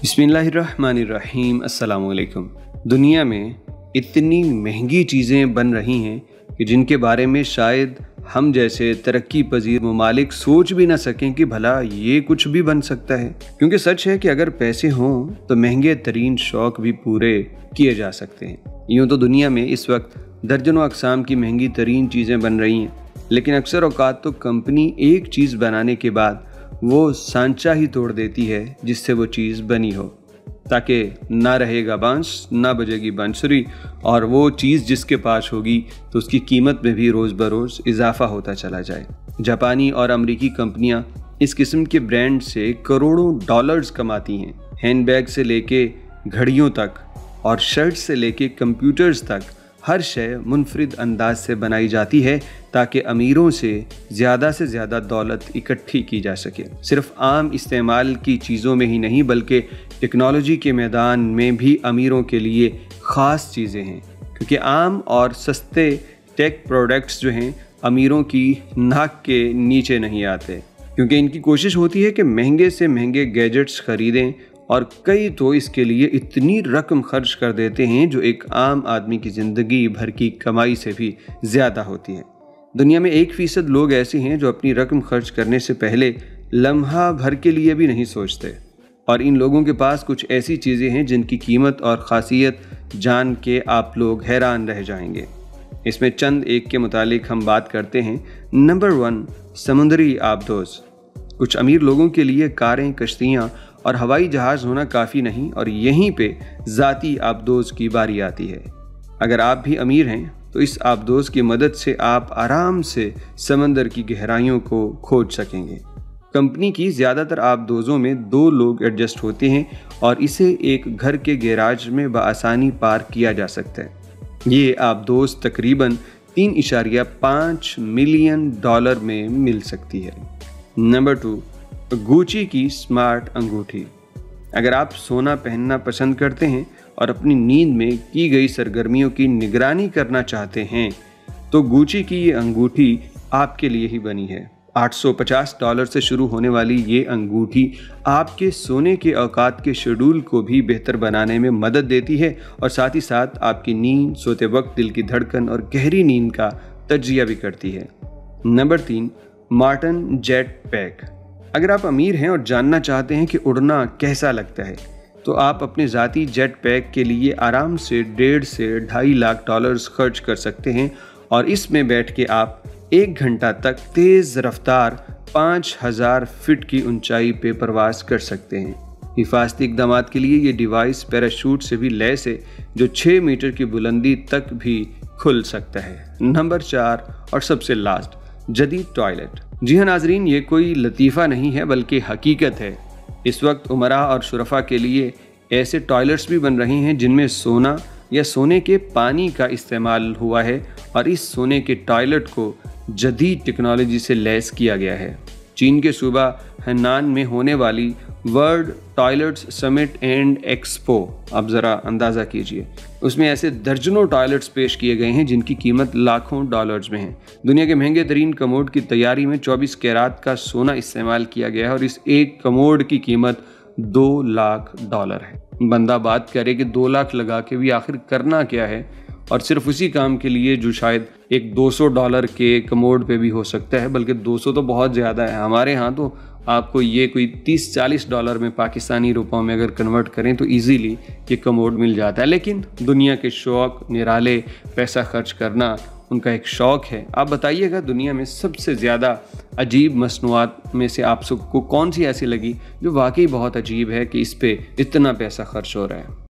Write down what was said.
बिस्मिल्लाहिर्रहमानिर्रहीम अस्सलामुअलैकुम। दुनिया में इतनी महंगी चीज़ें बन रही हैं कि जिनके बारे में शायद हम जैसे तरक्की पजीर ममालिक सोच भी ना सकें कि भला ये कुछ भी बन सकता है। क्योंकि सच है कि अगर पैसे हों तो महंगे तरीन शौक़ भी पूरे किए जा सकते हैं। यूँ तो दुनिया में इस वक्त दर्जनों अक़साम की महंगी तरीन चीज़ें बन रही हैं, लेकिन अक्सर औक़ात तो कंपनी एक चीज़ बनाने के बाद वो सांचा ही तोड़ देती है जिससे वो चीज़ बनी हो, ताकि ना रहेगा बांस ना बजेगी बांसुरी, और वो चीज़ जिसके पास होगी तो उसकी कीमत में भी रोज़ बरोज़ इजाफा होता चला जाए। जापानी और अमरीकी कंपनियां इस किस्म के ब्रांड से करोड़ों डॉलर्स कमाती हैं। हैंडबैग से लेके घड़ियों तक और शर्ट से लेके कंप्यूटर्स तक हर शय मुनफरिद अंदाज से बनाई जाती है ताकि अमीरों से ज़्यादा दौलत इकट्ठी की जा सके। सिर्फ आम इस्तेमाल की चीज़ों में ही नहीं बल्कि टेक्नोलॉजी के मैदान में भी अमीरों के लिए ख़ास चीज़ें हैं, क्योंकि आम और सस्ते टेक प्रोडक्ट्स जो हैं अमीरों की नाक के नीचे नहीं आते, क्योंकि इनकी कोशिश होती है कि महंगे से महंगे गैजेट्स ख़रीदें, और कई तो इसके लिए इतनी रकम खर्च कर देते हैं जो एक आम आदमी की ज़िंदगी भर की कमाई से भी ज़्यादा होती है। दुनिया में 1% लोग ऐसे हैं जो अपनी रकम खर्च करने से पहले लम्हा भर के लिए भी नहीं सोचते, और इन लोगों के पास कुछ ऐसी चीज़ें हैं जिनकी कीमत और ख़ासियत जान के आप लोग हैरान रह जाएंगे। इसमें चंद एक के मुतालिक हम बात करते हैं। नंबर 1, समुद्री आबदोज़। कुछ अमीर लोगों के लिए कारें, कश्तियाँ और हवाई जहाज़ होना काफ़ी नहीं, और यहीं पे ज़ाती आबदोज़ की बारी आती है। अगर आप भी अमीर हैं तो इस आबदोज़ की मदद से आप आराम से समंदर की गहराइयों को खोज सकेंगे। कंपनी की ज़्यादातर आबदोज़ों में 2 लोग एडजस्ट होते हैं और इसे एक घर के गैराज में बआसानी पार्क किया जा सकता है। ये आबदोज़ तकरीबन $3.5 मिलियन में मिल सकती है। नंबर 2, गुची की स्मार्ट अंगूठी। अगर आप सोना पहनना पसंद करते हैं और अपनी नींद में की गई सरगर्मियों की निगरानी करना चाहते हैं तो गुची की ये अंगूठी आपके लिए ही बनी है। $850 से शुरू होने वाली ये अंगूठी आपके सोने के औकात के शेड्यूल को भी बेहतर बनाने में मदद देती है, और साथ ही साथ आपकी नींद, सोते वक्त दिल की धड़कन और गहरी नींद का तज्जिया भी करती है। Number 3, Martin jet pack. अगर आप अमीर हैं और जानना चाहते हैं कि उड़ना कैसा लगता है तो आप अपने ज़ाती जेट पैक के लिए आराम से $1.5 से $2.5 लाख खर्च कर सकते हैं, और इसमें बैठ के आप 1 घंटा तक तेज़ रफ्तार 5000 फीट की ऊंचाई पे परवास कर सकते हैं। हिफाजती इक़दाम के लिए ये डिवाइस पैराशूट से भी लैस है जो 6 मीटर की बुलंदी तक भी खुल सकता है। नंबर 4 और सबसे लास्ट, जदीद टॉयलेट। जी हाँ नाजरीन, ये कोई लतीफ़ा नहीं है बल्कि हकीकत है। इस वक्त उमरा और शुरफा के लिए ऐसे टॉयलेट्स भी बन रहे हैं जिनमें सोना या सोने के पानी का इस्तेमाल हुआ है, और इस सोने के टॉयलेट को जदीद टेक्नोलॉजी से लैस किया गया है। चीन के सूबा हेनान में होने वाली world toilets summit and expo, आप ज़रा अंदाज़ा कीजिए, उसमें ऐसे दर्जनों टॉयलेट्स पेश किए गए हैं जिनकी कीमत लाखों डॉलर्स में है। दुनिया के महंगे तरीन कमोड की तैयारी में 24 कैरात का सोना इस्तेमाल किया गया है, और इस एक कमोड की कीमत $2 लाख है। बंदा बात करे कि 2 लाख लगा के भी आखिर करना क्या है, और सिर्फ उसी काम के लिए जो शायद एक $200 के कमोड पे भी हो सकता है, बल्कि 200 तो बहुत ज़्यादा है। हमारे यहाँ तो आपको ये कोई $30-40 में पाकिस्तानी रुपयों में अगर कन्वर्ट करें तो इजीली ये कमोड मिल जाता है। लेकिन दुनिया के शौक़ निराले, पैसा खर्च करना उनका एक शौक़ है। आप बताइएगा दुनिया में सबसे ज़्यादा अजीब मसनूआत में से आप सबको कौन सी ऐसी लगी जो वाकई बहुत अजीब है कि इस पे इतना पैसा खर्च हो रहा है।